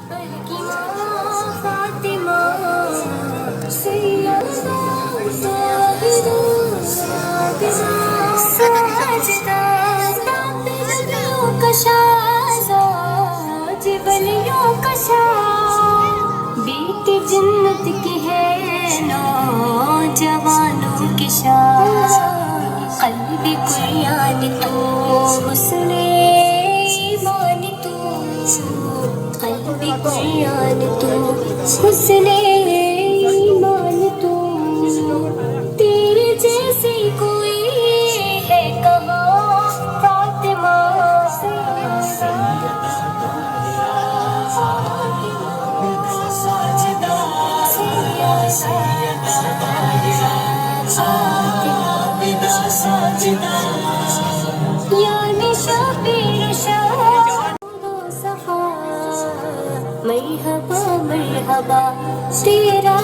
की माँ फातिमा सैयदा ज़ाहिरा साजिदा ताबियों का शाज़ा जिबलियों का शाह बीते जन्नत की है नौजवानों की शान क़ल्बी कुर्यान तू हुस्ने ईमान तू क़ल्बी कुर्यान तू हुस्ने ईमान तू तेरे जैसी कोई है कहाँ फातिमा मरहबा मरहबा तेरा